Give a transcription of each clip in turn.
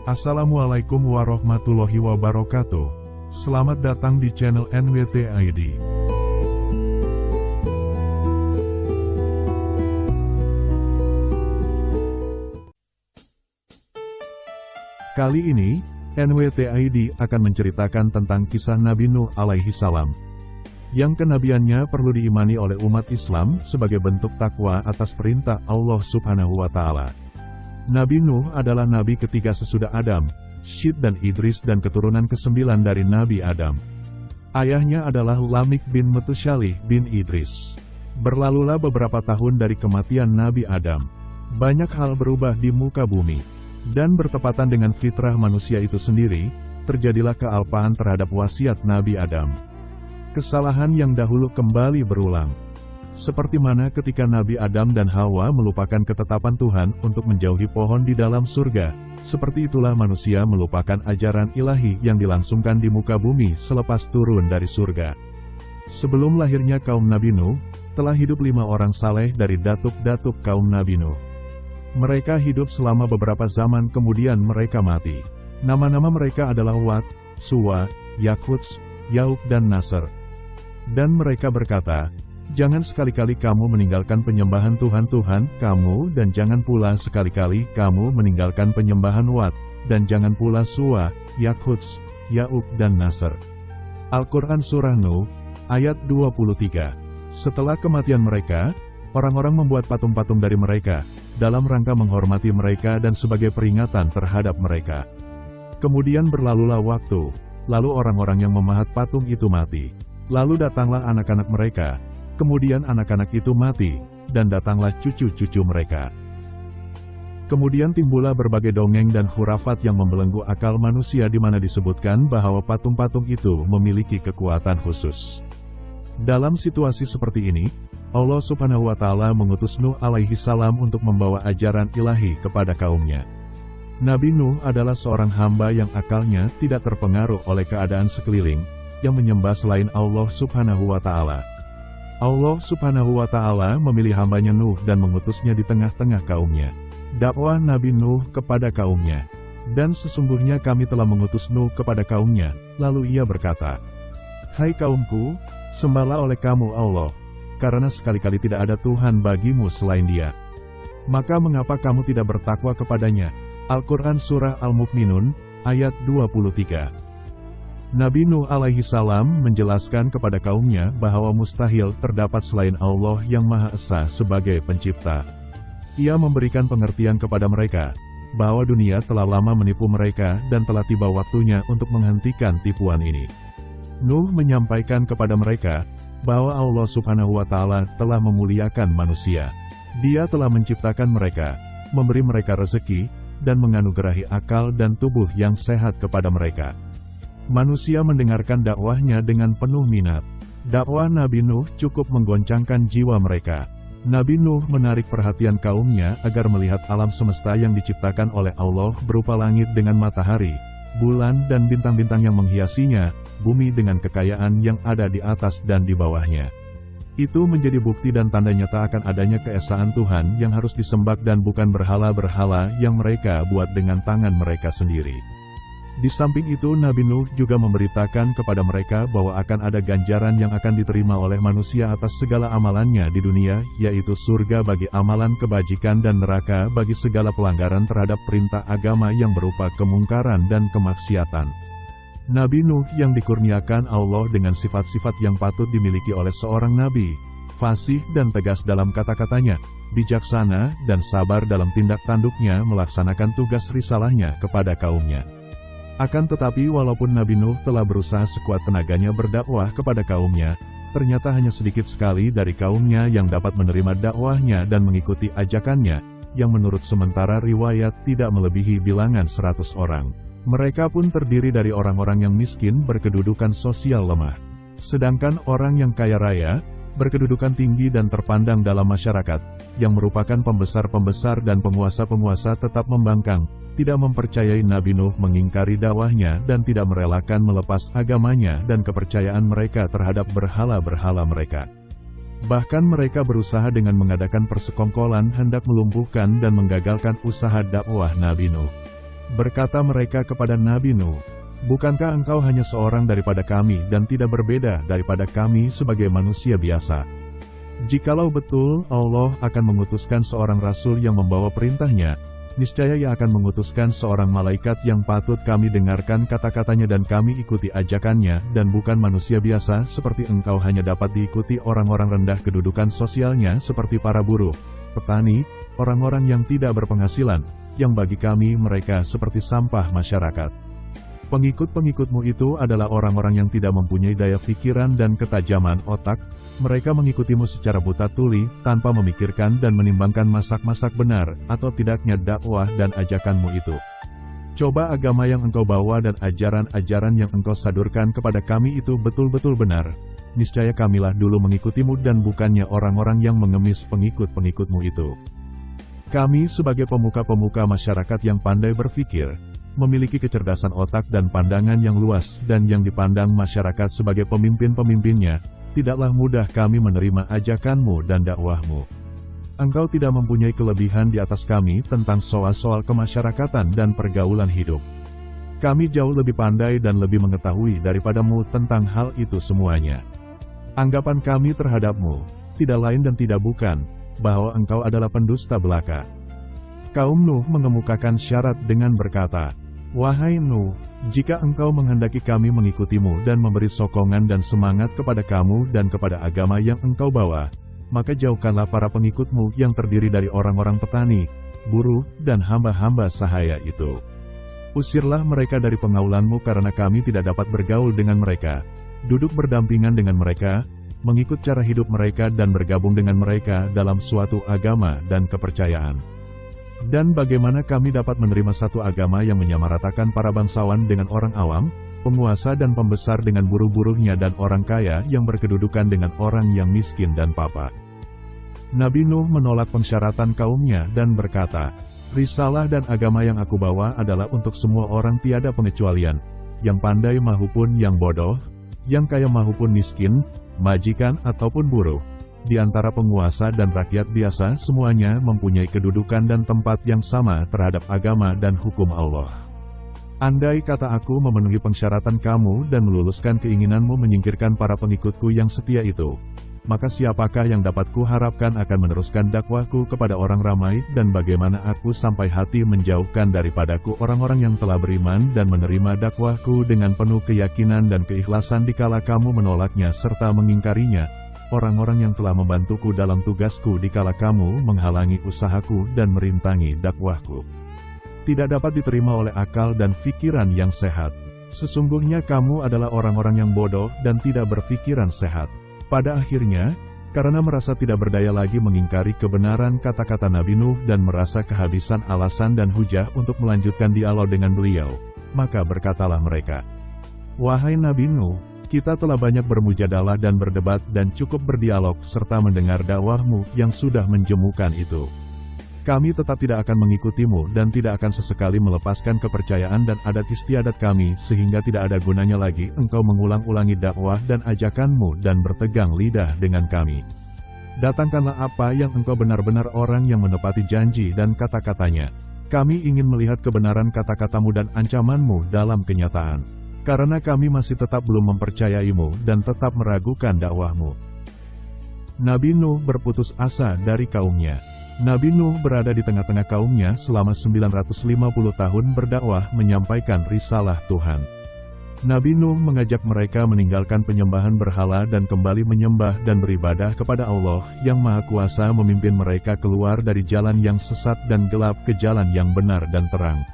Assalamualaikum warahmatullahi wabarakatuh. Selamat datang di channel NWT ID. Kali ini, NWT ID akan menceritakan tentang kisah Nabi Nuh alaihi salam. Yang kenabiannya perlu diimani oleh umat Islam sebagai bentuk takwa atas perintah Allah Subhanahu wa Ta'ala. Nabi Nuh adalah nabi ketiga sesudah Adam, Syed dan Idris dan keturunan ke-9 dari Nabi Adam. Ayahnya adalah Lamik bin Metusyalih bin Idris. Berlalulah beberapa tahun dari kematian Nabi Adam. Banyak hal berubah di muka bumi. Dan bertepatan dengan fitrah manusia itu sendiri, terjadilah kealpaan terhadap wasiat Nabi Adam. Kesalahan yang dahulu kembali berulang. Seperti mana ketika Nabi Adam dan Hawa melupakan ketetapan Tuhan untuk menjauhi pohon di dalam surga, seperti itulah manusia melupakan ajaran ilahi yang dilangsungkan di muka bumi selepas turun dari surga. Sebelum lahirnya kaum Nabi Nuh, telah hidup 5 orang saleh dari datuk-datuk kaum Nabi Nuh. Mereka hidup selama beberapa zaman kemudian mereka mati. Nama-nama mereka adalah Wat, Suwa, Yaquts, Yauk dan Nasr. Dan mereka berkata, "Jangan sekali-kali kamu meninggalkan penyembahan Tuhan-Tuhan kamu dan jangan pula sekali-kali kamu meninggalkan penyembahan Wat, dan jangan pula Suwa, Yaquts, Yauk dan Nasr." Al-Quran Surah Nuh, ayat 23. Setelah kematian mereka, orang-orang membuat patung-patung dari mereka, dalam rangka menghormati mereka dan sebagai peringatan terhadap mereka. Kemudian berlalulah waktu, lalu orang-orang yang memahat patung itu mati. Lalu datanglah anak-anak mereka. Kemudian anak-anak itu mati, dan datanglah cucu-cucu mereka. Kemudian timbullah berbagai dongeng dan khurafat yang membelenggu akal manusia di mana disebutkan bahwa patung-patung itu memiliki kekuatan khusus. Dalam situasi seperti ini, Allah Subhanahu wa Ta'ala mengutus Nuh alaihi salam untuk membawa ajaran ilahi kepada kaumnya. Nabi Nuh adalah seorang hamba yang akalnya tidak terpengaruh oleh keadaan sekeliling, yang menyembah selain Allah Subhanahu wa Ta'ala. Allah Subhanahu wa Ta'ala memilih hambanya Nuh dan mengutusnya di tengah-tengah kaumnya. Dakwah Nabi Nuh kepada kaumnya. Dan sesungguhnya kami telah mengutus Nuh kepada kaumnya, lalu ia berkata, "Hai kaumku, sembahlah oleh kamu Allah, karena sekali-kali tidak ada Tuhan bagimu selain Dia. Maka mengapa kamu tidak bertakwa kepadanya?" Al-Quran Surah Al-Mu'minun, ayat 23. Nabi Nuh alaihi salam menjelaskan kepada kaumnya bahwa mustahil terdapat selain Allah yang Maha Esa sebagai pencipta. Ia memberikan pengertian kepada mereka, bahwa dunia telah lama menipu mereka dan telah tiba waktunya untuk menghentikan tipuan ini. Nuh menyampaikan kepada mereka, bahwa Allah Subhanahu wa Ta'ala telah memuliakan manusia. Dia telah menciptakan mereka, memberi mereka rezeki, dan menganugerahi akal dan tubuh yang sehat kepada mereka. Manusia mendengarkan dakwahnya dengan penuh minat. Dakwah Nabi Nuh cukup menggoncangkan jiwa mereka. Nabi Nuh menarik perhatian kaumnya agar melihat alam semesta yang diciptakan oleh Allah berupa langit dengan matahari, bulan dan bintang-bintang yang menghiasinya, bumi dengan kekayaan yang ada di atas dan di bawahnya. Itu menjadi bukti dan tanda nyata akan adanya keesaan Tuhan yang harus disembah dan bukan berhala-berhala yang mereka buat dengan tangan mereka sendiri. Di samping itu Nabi Nuh juga memberitakan kepada mereka bahwa akan ada ganjaran yang akan diterima oleh manusia atas segala amalannya di dunia, yaitu surga bagi amalan kebajikan dan neraka bagi segala pelanggaran terhadap perintah agama yang berupa kemungkaran dan kemaksiatan. Nabi Nuh yang dikurniakan Allah dengan sifat-sifat yang patut dimiliki oleh seorang nabi, fasih dan tegas dalam kata-katanya, bijaksana dan sabar dalam tindak tanduknya melaksanakan tugas risalahnya kepada kaumnya. Akan tetapi walaupun Nabi Nuh telah berusaha sekuat tenaganya berdakwah kepada kaumnya, ternyata hanya sedikit sekali dari kaumnya yang dapat menerima dakwahnya dan mengikuti ajakannya, yang menurut sementara riwayat tidak melebihi bilangan 100 orang. Mereka pun terdiri dari orang-orang yang miskin berkedudukan sosial lemah. Sedangkan orang yang kaya raya, berkedudukan tinggi dan terpandang dalam masyarakat, yang merupakan pembesar-pembesar dan penguasa-penguasa tetap membangkang, tidak mempercayai Nabi Nuh mengingkari dakwahnya dan tidak merelakan melepas agamanya dan kepercayaan mereka terhadap berhala-berhala mereka. Bahkan mereka berusaha dengan mengadakan persekongkolan hendak melumpuhkan dan menggagalkan usaha dakwah Nabi Nuh. Berkata mereka kepada Nabi Nuh, "Bukankah engkau hanya seorang daripada kami dan tidak berbeda daripada kami sebagai manusia biasa? Jikalau betul Allah akan mengutuskan seorang rasul yang membawa perintahnya, niscaya Ia akan mengutuskan seorang malaikat yang patut kami dengarkan kata-katanya dan kami ikuti ajakannya, dan bukan manusia biasa seperti engkau hanya dapat diikuti orang-orang rendah kedudukan sosialnya seperti para buruh, petani, orang-orang yang tidak berpenghasilan, yang bagi kami mereka seperti sampah masyarakat. Pengikut-pengikutmu itu adalah orang-orang yang tidak mempunyai daya pikiran dan ketajaman otak, mereka mengikutimu secara buta tuli, tanpa memikirkan dan menimbangkan masak-masak benar, atau tidaknya dakwah dan ajakanmu itu. Coba agama yang engkau bawa dan ajaran-ajaran yang engkau sadurkan kepada kami itu betul-betul benar. Niscaya kamilah dulu mengikutimu dan bukannya orang-orang yang mengemis pengikut-pengikutmu itu. Kami sebagai pemuka-pemuka masyarakat yang pandai berpikir, memiliki kecerdasan otak dan pandangan yang luas dan yang dipandang masyarakat sebagai pemimpin-pemimpinnya, tidaklah mudah kami menerima ajakanmu dan dakwahmu. Engkau tidak mempunyai kelebihan di atas kami tentang soal-soal kemasyarakatan dan pergaulan hidup. Kami jauh lebih pandai dan lebih mengetahui daripadamu tentang hal itu semuanya. Anggapan kami terhadapmu, tidak lain dan tidak bukan, bahwa engkau adalah pendusta belaka." Kaum Nuh mengemukakan syarat dengan berkata, "Wahai Nuh, jika engkau menghendaki kami mengikutimu dan memberi sokongan dan semangat kepada kamu dan kepada agama yang engkau bawa, maka jauhkanlah para pengikutmu yang terdiri dari orang-orang petani, buruh, dan hamba-hamba sahaya itu. Usirlah mereka dari pengaulanmu karena kami tidak dapat bergaul dengan mereka, duduk berdampingan dengan mereka, mengikut cara hidup mereka dan bergabung dengan mereka dalam suatu agama dan kepercayaan. Dan bagaimana kami dapat menerima satu agama yang menyamaratakan para bangsawan dengan orang awam, penguasa dan pembesar dengan buruh-buruhnya dan orang kaya yang berkedudukan dengan orang yang miskin dan papa?" Nabi Nuh menolak pensyaratan kaumnya dan berkata, "Risalah dan agama yang aku bawa adalah untuk semua orang tiada pengecualian, yang pandai mahupun yang bodoh, yang kaya mahupun miskin, majikan ataupun buruh. Di antara penguasa dan rakyat biasa semuanya mempunyai kedudukan dan tempat yang sama terhadap agama dan hukum Allah. Andai kata aku memenuhi pensyaratan kamu dan meluluskan keinginanmu menyingkirkan para pengikutku yang setia itu, maka siapakah yang dapat kuharapkan akan meneruskan dakwahku kepada orang ramai, dan bagaimana aku sampai hati menjauhkan daripadaku orang-orang yang telah beriman dan menerima dakwahku dengan penuh keyakinan dan keikhlasan dikala kamu menolaknya serta mengingkarinya, orang-orang yang telah membantuku dalam tugasku dikala kamu menghalangi usahaku dan merintangi dakwahku. Tidak dapat diterima oleh akal dan pikiran yang sehat. Sesungguhnya kamu adalah orang-orang yang bodoh dan tidak berpikiran sehat." Pada akhirnya, karena merasa tidak berdaya lagi mengingkari kebenaran kata-kata Nabi Nuh dan merasa kehabisan alasan dan hujah untuk melanjutkan dialog dengan beliau, maka berkatalah mereka, "Wahai Nabi Nuh, kita telah banyak bermujadalah dan berdebat dan cukup berdialog serta mendengar dakwahmu yang sudah menjemukan itu. Kami tetap tidak akan mengikutimu dan tidak akan sesekali melepaskan kepercayaan dan adat istiadat kami sehingga tidak ada gunanya lagi engkau mengulang-ulangi dakwah dan ajakanmu dan bertegang lidah dengan kami. Datangkanlah apa yang engkau benar-benar orang yang menepati janji dan kata-katanya. Kami ingin melihat kebenaran kata-katamu dan ancamanmu dalam kenyataan. Karena kami masih tetap belum mempercayaimu dan tetap meragukan dakwahmu." Nabi Nuh berputus asa dari kaumnya. Nabi Nuh berada di tengah-tengah kaumnya selama 950 tahun berdakwah menyampaikan risalah Tuhan. Nabi Nuh mengajak mereka meninggalkan penyembahan berhala dan kembali menyembah dan beribadah kepada Allah yang Maha Kuasa, memimpin mereka keluar dari jalan yang sesat dan gelap ke jalan yang benar dan terang.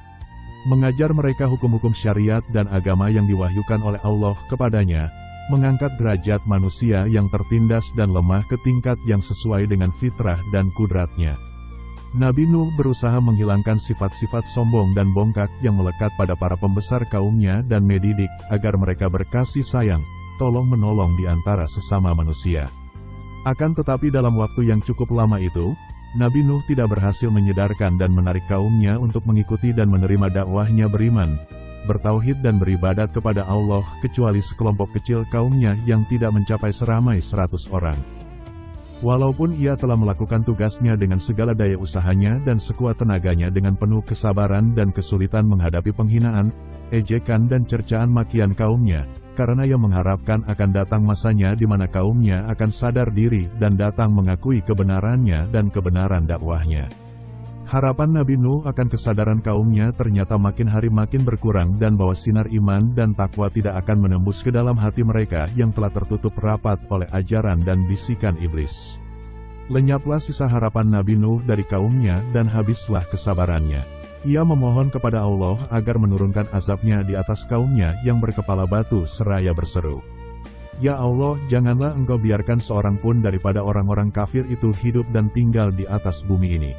Mengajar mereka hukum-hukum syariat dan agama yang diwahyukan oleh Allah kepadanya, mengangkat derajat manusia yang tertindas dan lemah ke tingkat yang sesuai dengan fitrah dan kudratnya. Nabi Nuh berusaha menghilangkan sifat-sifat sombong dan bongkak yang melekat pada para pembesar kaumnya dan mendidik agar mereka berkasih sayang, tolong-menolong di antara sesama manusia. Akan tetapi dalam waktu yang cukup lama itu, Nabi Nuh tidak berhasil menyedarkan dan menarik kaumnya untuk mengikuti dan menerima dakwahnya beriman, bertauhid dan beribadat kepada Allah, kecuali sekelompok kecil kaumnya yang tidak mencapai seramai 100 orang. Walaupun ia telah melakukan tugasnya dengan segala daya usahanya dan sekuat tenaganya dengan penuh kesabaran dan kesulitan menghadapi penghinaan, ejekan dan cercaan makian kaumnya, karena ia mengharapkan akan datang masanya di mana kaumnya akan sadar diri dan datang mengakui kebenarannya dan kebenaran dakwahnya. Harapan Nabi Nuh akan kesadaran kaumnya ternyata makin hari makin berkurang dan bahwa sinar iman dan takwa tidak akan menembus ke dalam hati mereka yang telah tertutup rapat oleh ajaran dan bisikan iblis. Lenyaplah sisa harapan Nabi Nuh dari kaumnya dan habislah kesabarannya. Ia memohon kepada Allah agar menurunkan azabnya di atas kaumnya yang berkepala batu seraya berseru, "Ya Allah, janganlah Engkau biarkan seorang pun daripada orang-orang kafir itu hidup dan tinggal di atas bumi ini.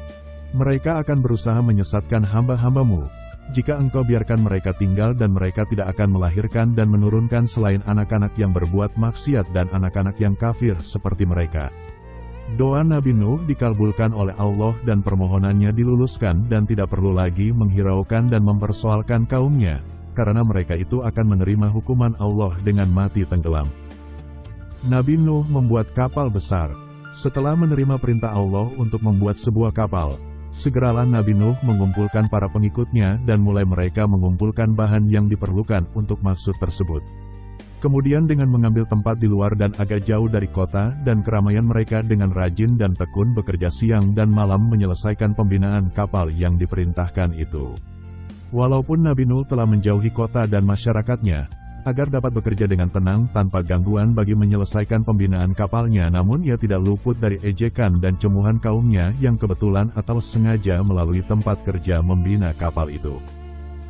Mereka akan berusaha menyesatkan hamba-hamba-Mu. Jika Engkau biarkan mereka tinggal dan mereka tidak akan melahirkan dan menurunkan selain anak-anak yang berbuat maksiat dan anak-anak yang kafir seperti mereka." Doa Nabi Nuh dikabulkan oleh Allah dan permohonannya diluluskan dan tidak perlu lagi menghiraukan dan mempersoalkan kaumnya, karena mereka itu akan menerima hukuman Allah dengan mati tenggelam. Nabi Nuh membuat kapal besar. Setelah menerima perintah Allah untuk membuat sebuah kapal, segeralah Nabi Nuh mengumpulkan para pengikutnya dan mulai mereka mengumpulkan bahan yang diperlukan untuk maksud tersebut. Kemudian dengan mengambil tempat di luar dan agak jauh dari kota dan keramaian mereka dengan rajin dan tekun bekerja siang dan malam menyelesaikan pembinaan kapal yang diperintahkan itu. Walaupun Nabi Nuh telah menjauhi kota dan masyarakatnya, agar dapat bekerja dengan tenang tanpa gangguan bagi menyelesaikan pembinaan kapalnya, namun ia tidak luput dari ejekan dan cemuhan kaumnya yang kebetulan atau sengaja melalui tempat kerja membina kapal itu.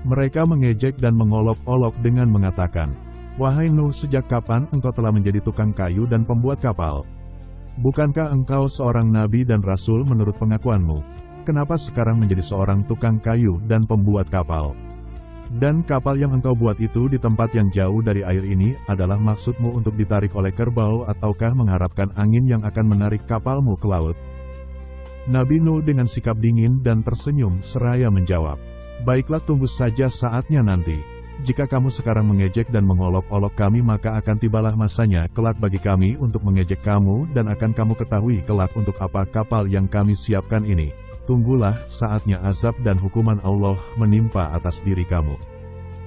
Mereka mengejek dan mengolok-olok dengan mengatakan, "Wahai Nuh, sejak kapan engkau telah menjadi tukang kayu dan pembuat kapal? Bukankah engkau seorang nabi dan rasul menurut pengakuanmu? Kenapa sekarang menjadi seorang tukang kayu dan pembuat kapal? Dan kapal yang engkau buat itu di tempat yang jauh dari air ini adalah maksudmu untuk ditarik oleh kerbau ataukah mengharapkan angin yang akan menarik kapalmu ke laut?" Nabi Nuh dengan sikap dingin dan tersenyum seraya menjawab, "Baiklah, tunggu saja saatnya nanti. Jika kamu sekarang mengejek dan mengolok-olok kami, maka akan tibalah masanya kelak bagi kami untuk mengejek kamu dan akan kamu ketahui kelak untuk apa kapal yang kami siapkan ini. Tunggulah saatnya azab dan hukuman Allah menimpa atas diri kamu."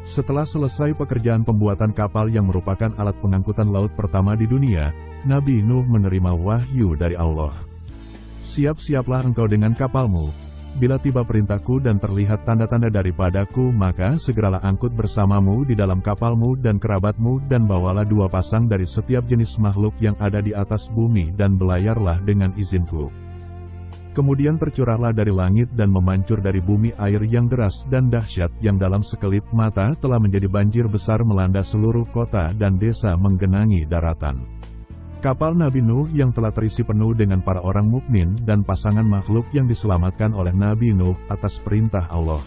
Setelah selesai pekerjaan pembuatan kapal yang merupakan alat pengangkutan laut pertama di dunia, Nabi Nuh menerima wahyu dari Allah. "Siap-siaplah engkau dengan kapalmu. Bila tiba perintahku dan terlihat tanda-tanda daripadaku, maka segeralah angkut bersamamu di dalam kapalmu dan kerabatmu dan bawalah 2 pasang dari setiap jenis makhluk yang ada di atas bumi dan belayarlah dengan izinku." Kemudian tercurahlah dari langit dan memancur dari bumi air yang deras dan dahsyat yang dalam sekelip mata telah menjadi banjir besar melanda seluruh kota dan desa menggenangi daratan. Kapal Nabi Nuh yang telah terisi penuh dengan para orang mukmin dan pasangan makhluk yang diselamatkan oleh Nabi Nuh atas perintah Allah.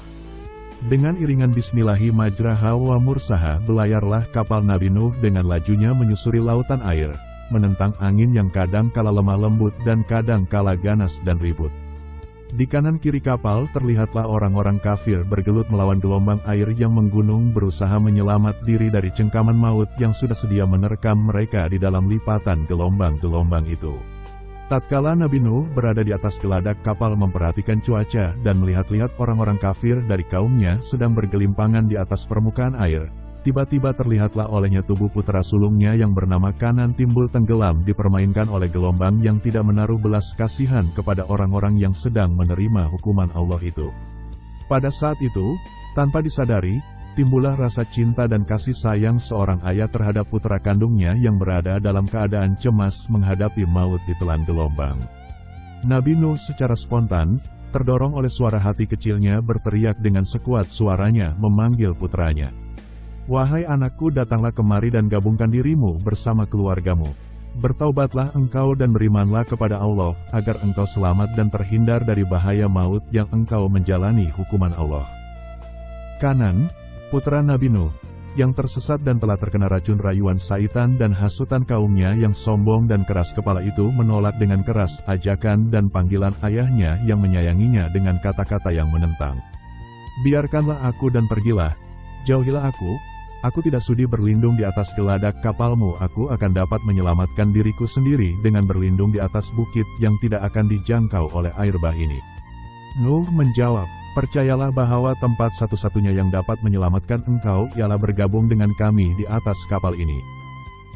Dengan iringan Bismillahi majraha wa mursaha belayarlah kapal Nabi Nuh dengan lajunya menyusuri lautan air, menentang angin yang kadang kala lemah lembut dan kadang kala ganas dan ribut. Di kanan kiri kapal terlihatlah orang-orang kafir bergelut melawan gelombang air yang menggunung berusaha menyelamat diri dari cengkaman maut yang sudah sedia menerkam mereka di dalam lipatan gelombang-gelombang itu. Tatkala Nabi Nuh berada di atas geladak kapal memperhatikan cuaca dan melihat-lihat orang-orang kafir dari kaumnya sedang bergelimpangan di atas permukaan air, tiba-tiba terlihatlah olehnya tubuh putra sulungnya yang bernama Kanan timbul tenggelam dipermainkan oleh gelombang yang tidak menaruh belas kasihan kepada orang-orang yang sedang menerima hukuman Allah itu. Pada saat itu, tanpa disadari, timbullah rasa cinta dan kasih sayang seorang ayah terhadap putra kandungnya yang berada dalam keadaan cemas menghadapi maut di telan gelombang. Nabi Nuh secara spontan, terdorong oleh suara hati kecilnya berteriak dengan sekuat suaranya memanggil putranya. "Wahai anakku, datanglah kemari dan gabungkan dirimu bersama keluargamu. Bertaubatlah engkau dan berimanlah kepada Allah, agar engkau selamat dan terhindar dari bahaya maut yang engkau menjalani hukuman Allah." Kanan, putra Nabi Nuh, yang tersesat dan telah terkena racun rayuan syaitan dan hasutan kaumnya yang sombong dan keras kepala itu menolak dengan keras ajakan dan panggilan ayahnya yang menyayanginya dengan kata-kata yang menentang. "Biarkanlah aku dan pergilah, jauhilah aku, Aku tidak sudi berlindung di atas geladak kapalmu, aku akan dapat menyelamatkan diriku sendiri dengan berlindung di atas bukit yang tidak akan dijangkau oleh air bah ini. Nuh menjawab, percayalah bahwa tempat satu-satunya yang dapat menyelamatkan engkau ialah bergabung dengan kami di atas kapal ini.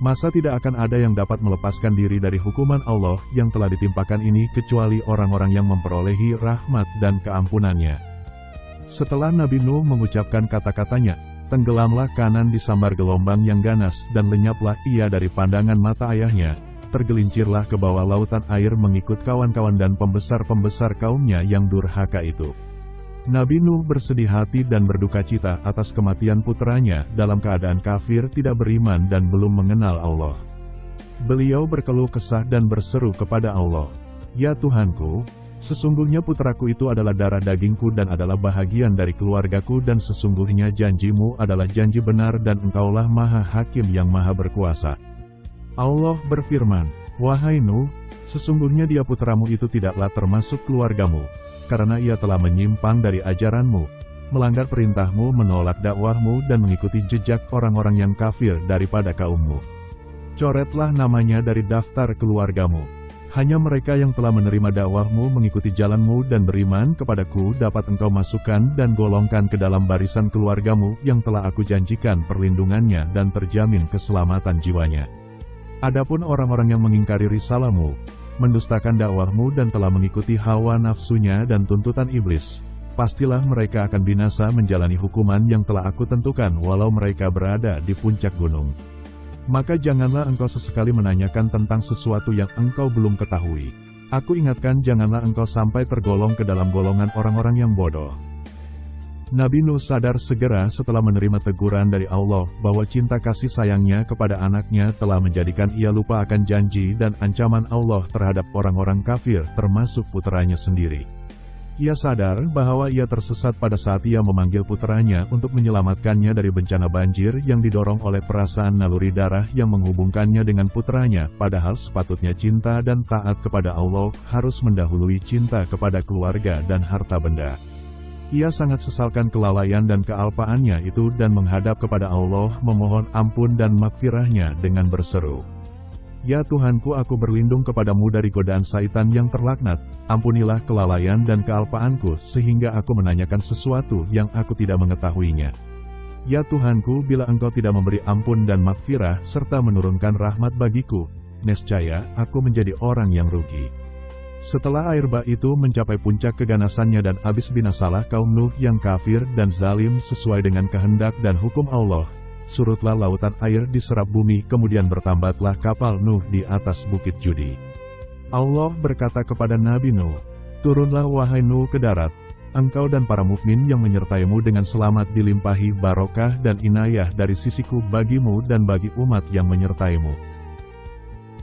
Masa tidak akan ada yang dapat melepaskan diri dari hukuman Allah yang telah ditimpakan ini kecuali orang-orang yang memperolehi rahmat dan keampunannya. Setelah Nabi Nuh mengucapkan kata-katanya, tenggelamlah Kanan disambar gelombang yang ganas dan lenyaplah ia dari pandangan mata ayahnya, tergelincirlah ke bawah lautan air mengikut kawan-kawan dan pembesar-pembesar kaumnya yang durhaka itu. Nabi Nuh bersedih hati dan berduka cita atas kematian putranya dalam keadaan kafir tidak beriman dan belum mengenal Allah. Beliau berkeluh kesah dan berseru kepada Allah, "Ya Tuhanku, sesungguhnya putraku itu adalah darah dagingku dan adalah bahagian dari keluargaku dan sesungguhnya janjimu adalah janji benar dan engkaulah maha hakim yang maha berkuasa." Allah berfirman, "Wahai Nuh, sesungguhnya dia putramu itu tidaklah termasuk keluargamu, karena ia telah menyimpang dari ajaranmu, melanggar perintahmu, menolak dakwahmu dan mengikuti jejak orang-orang yang kafir daripada kaummu. Coretlah namanya dari daftar keluargamu. Hanya mereka yang telah menerima dakwahmu, mengikuti jalanmu dan beriman kepadaku dapat engkau masukkan dan golongkan ke dalam barisan keluargamu yang telah aku janjikan perlindungannya dan terjamin keselamatan jiwanya. Adapun orang-orang yang mengingkari risalahmu, mendustakan dakwahmu dan telah mengikuti hawa nafsunya dan tuntutan iblis, pastilah mereka akan binasa menjalani hukuman yang telah aku tentukan walau mereka berada di puncak gunung. Maka janganlah engkau sesekali menanyakan tentang sesuatu yang engkau belum ketahui. Aku ingatkan janganlah engkau sampai tergolong ke dalam golongan orang-orang yang bodoh." Nabi Nuh sadar segera setelah menerima teguran dari Allah bahwa cinta kasih sayangnya kepada anaknya telah menjadikan ia lupa akan janji dan ancaman Allah terhadap orang-orang kafir termasuk putranya sendiri. Ia sadar bahwa ia tersesat pada saat ia memanggil putranya untuk menyelamatkannya dari bencana banjir yang didorong oleh perasaan naluri darah yang menghubungkannya dengan putranya, padahal sepatutnya cinta dan taat kepada Allah harus mendahului cinta kepada keluarga dan harta benda. Ia sangat sesalkan kelalaian dan kealpaannya itu dan menghadap kepada Allah memohon ampun dan maghfirahnya dengan berseru, "Ya Tuhanku, aku berlindung kepadamu dari godaan syaitan yang terlaknat, ampunilah kelalaian dan kealpaanku sehingga aku menanyakan sesuatu yang aku tidak mengetahuinya. Ya Tuhanku, bila engkau tidak memberi ampun dan maghfirah serta menurunkan rahmat bagiku, nescaya aku menjadi orang yang rugi." Setelah air bah itu mencapai puncak keganasannya dan habis binasalah kaum Nuh yang kafir dan zalim sesuai dengan kehendak dan hukum Allah, surutlah lautan air diserap bumi kemudian bertambatlah kapal Nuh di atas bukit Judi. Allah berkata kepada Nabi Nuh, "Turunlah wahai Nuh ke darat, engkau dan para mukmin yang menyertaimu dengan selamat dilimpahi barokah dan inayah dari sisiku bagimu dan bagi umat yang menyertaimu."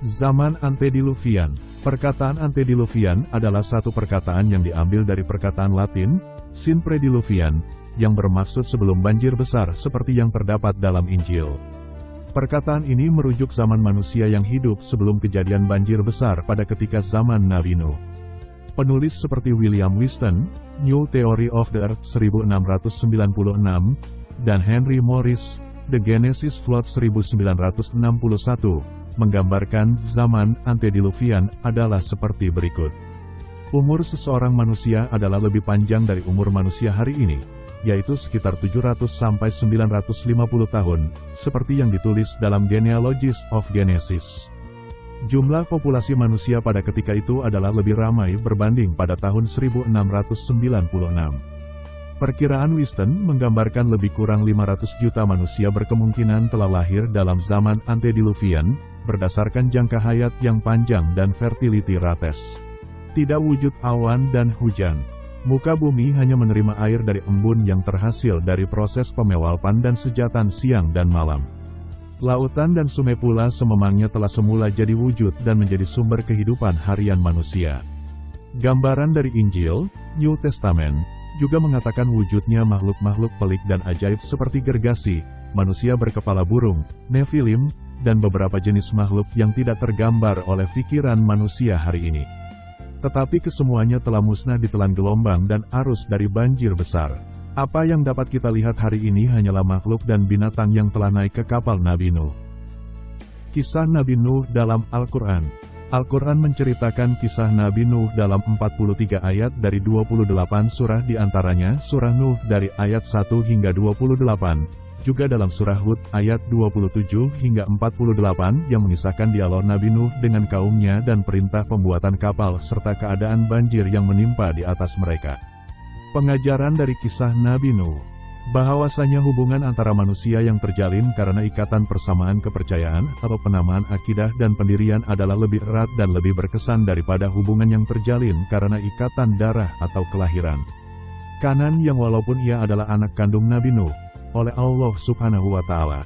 Zaman Antediluvian. Perkataan Antediluvian adalah satu perkataan yang diambil dari perkataan Latin, sin prediluvian, yang bermaksud sebelum banjir besar seperti yang terdapat dalam Injil. Perkataan ini merujuk zaman manusia yang hidup sebelum kejadian banjir besar pada ketika zaman Nabi Nuh. Penulis seperti William Whiston, New Theory of the Earth 1696, dan Henry Morris, The Genesis Flood 1961, menggambarkan zaman Antediluvian adalah seperti berikut. Umur seseorang manusia adalah lebih panjang dari umur manusia hari ini, yaitu sekitar 700 sampai 950 tahun, seperti yang ditulis dalam Genealogies of Genesis. Jumlah populasi manusia pada ketika itu adalah lebih ramai berbanding pada tahun 1696. Perkiraan Whiston menggambarkan lebih kurang 500 juta manusia berkemungkinan telah lahir dalam zaman Antediluvian, berdasarkan jangka hayat yang panjang dan fertility rates. Tidak wujud awan dan hujan. Muka bumi hanya menerima air dari embun yang terhasil dari proses pemewalpan dan sejatan siang dan malam. Lautan dan sungai pula sememangnya telah semula jadi wujud dan menjadi sumber kehidupan harian manusia. Gambaran dari Injil, New Testament, juga mengatakan wujudnya makhluk-makhluk pelik dan ajaib seperti gergasi, manusia berkepala burung, Nephilim, dan beberapa jenis makhluk yang tidak tergambar oleh pikiran manusia hari ini. Tetapi kesemuanya telah musnah ditelan gelombang dan arus dari banjir besar. Apa yang dapat kita lihat hari ini hanyalah makhluk dan binatang yang telah naik ke kapal Nabi Nuh. Kisah Nabi Nuh dalam Al-Quran. Al-Quran menceritakan kisah Nabi Nuh dalam 43 ayat dari 28 surah, diantaranya surah Nuh dari ayat 1 hingga 28, juga dalam surah Hud ayat 27 hingga 48 yang mengisahkan dialog Nabi Nuh dengan kaumnya dan perintah pembuatan kapal serta keadaan banjir yang menimpa di atas mereka. Pengajaran dari kisah Nabi Nuh, bahwasanya hubungan antara manusia yang terjalin karena ikatan persamaan kepercayaan atau penamaan akidah dan pendirian adalah lebih erat dan lebih berkesan daripada hubungan yang terjalin karena ikatan darah atau kelahiran. Kanan yang walaupun ia adalah anak kandung Nabi Nuh, oleh Allah Subhanahu wa Ta'ala,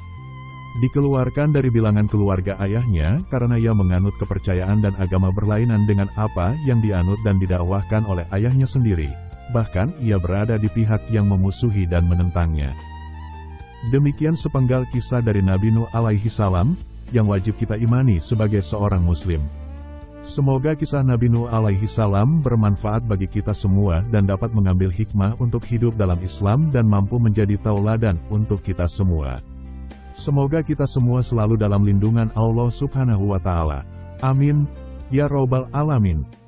dikeluarkan dari bilangan keluarga ayahnya karena ia menganut kepercayaan dan agama berlainan dengan apa yang dianut dan didakwahkan oleh ayahnya sendiri. Bahkan ia berada di pihak yang memusuhi dan menentangnya. Demikian sepenggal kisah dari Nabi Nuh alaihi salam, yang wajib kita imani sebagai seorang muslim. Semoga kisah Nabi Nuh alaihi salam bermanfaat bagi kita semua dan dapat mengambil hikmah untuk hidup dalam Islam dan mampu menjadi tauladan untuk kita semua. Semoga kita semua selalu dalam lindungan Allah Subhanahu wa Ta'ala. Amin. Ya Rabbal Alamin.